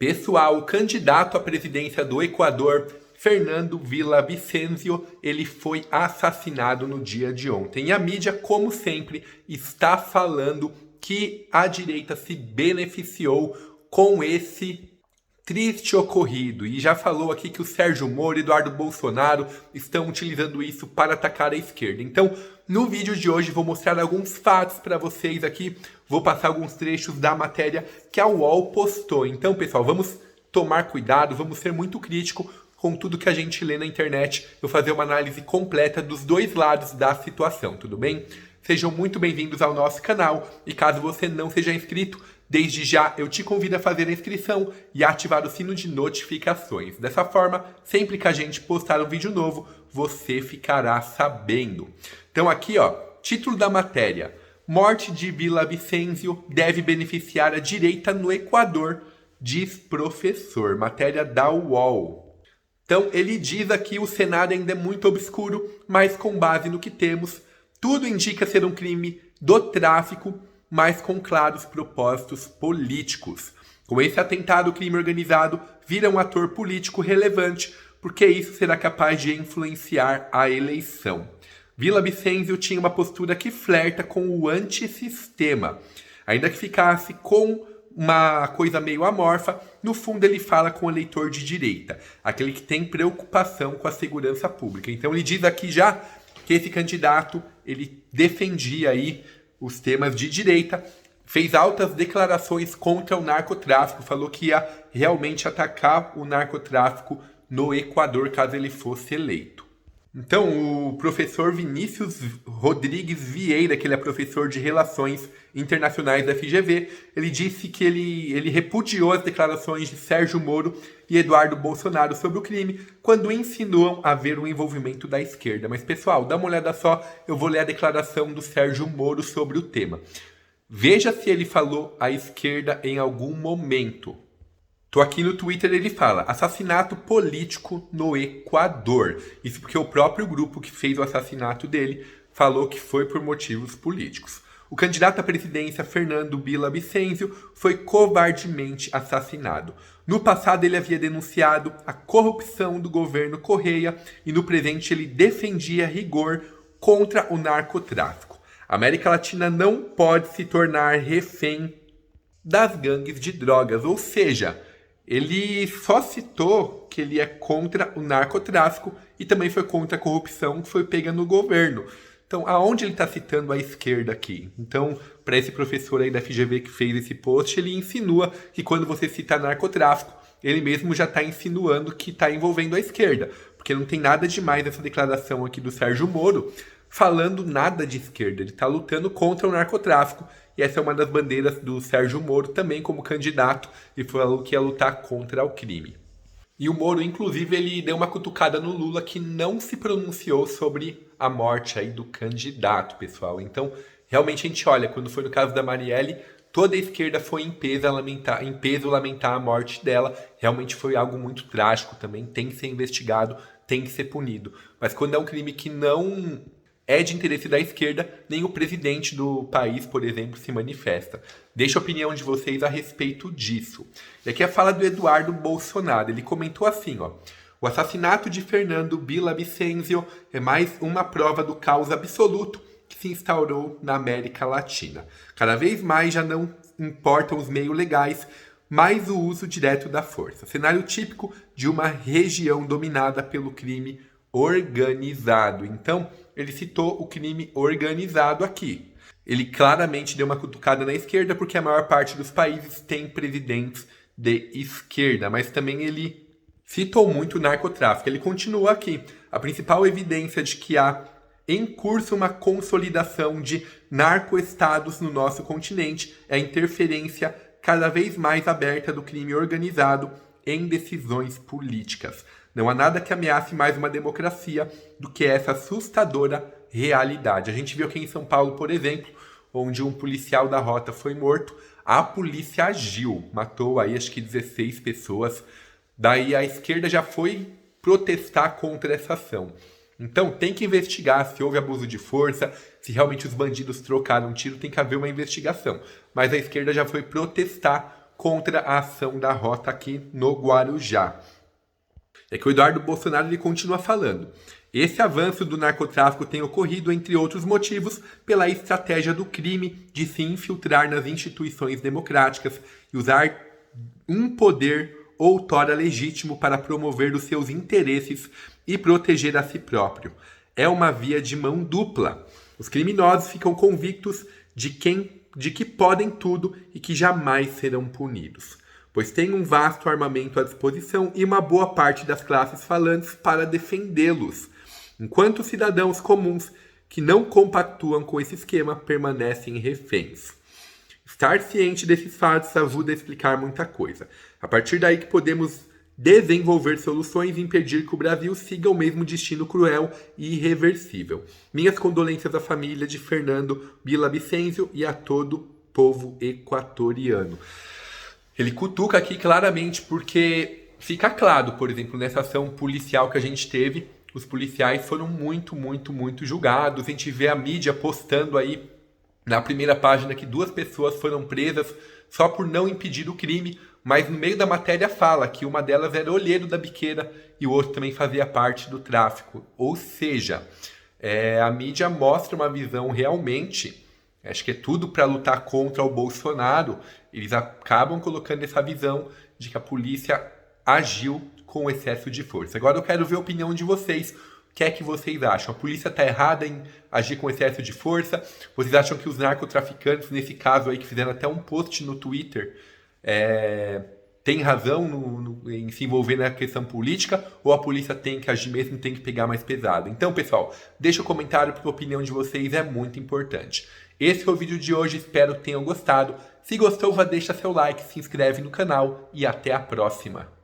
Pessoal, o candidato à presidência do Equador, Fernando Villavicencio, ele foi assassinado no dia de ontem. E a mídia, como sempre, está falando que a direita se beneficiou com esse triste ocorrido. E já falou aqui que o Sérgio Moro e Eduardo Bolsonaro estão utilizando isso para atacar a esquerda. Então, no vídeo de hoje vou mostrar alguns fatos para vocês aqui. Vou passar alguns trechos da matéria que a UOL postou. Então, pessoal, vamos tomar cuidado, vamos ser muito crítico com tudo que a gente lê na internet. Eu vou fazer uma análise completa dos dois lados da situação, tudo bem? Sejam muito bem-vindos ao nosso canal e caso você não seja inscrito, desde já eu te convido a fazer a inscrição e ativar o sino de notificações. Dessa forma, sempre que a gente postar um vídeo novo, você ficará sabendo. Então aqui, ó, título da matéria: Morte de Villavicencio deve beneficiar a direita no Equador, diz professor. Matéria da UOL. Então ele diz aqui: o cenário ainda é muito obscuro, mas com base no que temos, tudo indica ser um crime do tráfico, mas com claros propósitos políticos. Com esse atentado, o crime organizado vira um ator político relevante, porque isso será capaz de influenciar a eleição. Villavicencio tinha uma postura que flerta com o antissistema. Ainda que ficasse com uma coisa meio amorfa, no fundo ele fala com o eleitor de direita, aquele que tem preocupação com a segurança pública. Então ele diz aqui já que esse candidato, ele defendia aí os temas de direita, fez altas declarações contra o narcotráfico, falou que ia realmente atacar o narcotráfico no Equador caso ele fosse eleito. Então, o professor Vinícius Rodrigues Vieira, que ele é professor de Relações Internacionais da FGV, ele disse que ele repudiou as declarações de Sérgio Moro e Eduardo Bolsonaro sobre o crime, quando insinuam haver um envolvimento da esquerda. Mas, pessoal, dá uma olhada só, eu vou ler a declaração do Sérgio Moro sobre o tema. Veja se ele falou a esquerda em algum momento. Tô aqui no Twitter, ele fala: assassinato político no Equador. Isso porque o próprio grupo que fez o assassinato dele falou que foi por motivos políticos. O candidato à presidência, Fernando Villavicencio, foi covardemente assassinado. No passado, ele havia denunciado a corrupção do governo Correia e no presente ele defendia rigor contra o narcotráfico. A América Latina não pode se tornar refém das gangues de drogas, ou seja, ele só citou que ele é contra o narcotráfico e também foi contra a corrupção que foi pega no governo. Então, aonde ele está citando a esquerda aqui? Então, para esse professor aí da FGV que fez esse post, ele insinua que quando você cita narcotráfico, ele mesmo já está insinuando que está envolvendo a esquerda. Porque não tem nada demais essa declaração aqui do Sérgio Moro falando nada de esquerda. Ele está lutando contra o narcotráfico. E essa é uma das bandeiras do Sérgio Moro também como candidato. E falou que ia lutar contra o crime. E o Moro, inclusive, ele deu uma cutucada no Lula que não se pronunciou sobre a morte aí do candidato, pessoal. Então, realmente a gente olha, quando foi no caso da Marielle, toda a esquerda foi em peso lamentar a morte dela. Realmente foi algo muito trágico também, tem que ser investigado, tem que ser punido. Mas quando é um crime que não é de interesse da esquerda, nem o presidente do país, por exemplo, se manifesta. Deixa a opinião de vocês a respeito disso. E aqui a fala do Eduardo Bolsonaro. Ele comentou assim, ó: o assassinato de Fernando Villavicencio é mais uma prova do caos absoluto que se instaurou na América Latina. Cada vez mais já não importam os meios legais, mas o uso direto da força. Cenário típico de uma região dominada pelo crime organizado. Então, ele citou o crime organizado aqui. Ele claramente deu uma cutucada na esquerda, porque a maior parte dos países tem presidentes de esquerda, mas também ele citou muito o narcotráfico. Ele continua aqui: a principal evidência de que há em curso uma consolidação de narcoestados no nosso continente é a interferência cada vez mais aberta do crime organizado em decisões políticas. Não há nada que ameace mais uma democracia do que essa assustadora realidade. A gente viu aqui em São Paulo, por exemplo, onde um policial da rota foi morto, a polícia agiu, matou aí acho que 16 pessoas. Daí a esquerda já foi protestar contra essa ação. Então tem que investigar se houve abuso de força, se realmente os bandidos trocaram tiro, tem que haver uma investigação. Mas a esquerda já foi protestar contra a ação da Rota aqui no Guarujá. É que o Eduardo Bolsonaro ele continua falando. Esse avanço do narcotráfico tem ocorrido, entre outros motivos, pela estratégia do crime de se infiltrar nas instituições democráticas e usar um poder outrora legítimo para promover os seus interesses e proteger a si próprio. É uma via de mão dupla. Os criminosos ficam convictos de que podem tudo e que jamais serão punidos, pois têm um vasto armamento à disposição e uma boa parte das classes falantes para defendê-los, enquanto cidadãos comuns que não compactuam com esse esquema permanecem reféns. Estar ciente desses fatos ajuda a explicar muita coisa. A partir daí que podemos desenvolver soluções e impedir que o Brasil siga o mesmo destino cruel e irreversível. Minhas condolências à família de Fernando Villavicencio e a todo o povo equatoriano. Ele cutuca aqui claramente porque fica claro, por exemplo, nessa ação policial que a gente teve, os policiais foram muito julgados. A gente vê a mídia postando aí na primeira página que 2 pessoas foram presas só por não impedir o crime, mas no meio da matéria fala que uma delas era olheiro da biqueira e o outro também fazia parte do tráfico. Ou seja, a mídia mostra uma visão realmente, acho que é tudo para lutar contra o Bolsonaro. Eles acabam colocando essa visão de que a polícia agiu com excesso de força. Agora eu quero ver a opinião de vocês. O que é que vocês acham? A polícia está errada em agir com excesso de força? Vocês acham que os narcotraficantes, nesse caso aí, que fizeram até um post no Twitter, têm razão em se envolver na questão política? Ou a polícia tem que agir mesmo, tem que pegar mais pesado? Então, pessoal, deixa o comentário porque a opinião de vocês é muito importante. Esse foi o vídeo de hoje, espero que tenham gostado. Se gostou, deixa seu like, se inscreve no canal e até a próxima.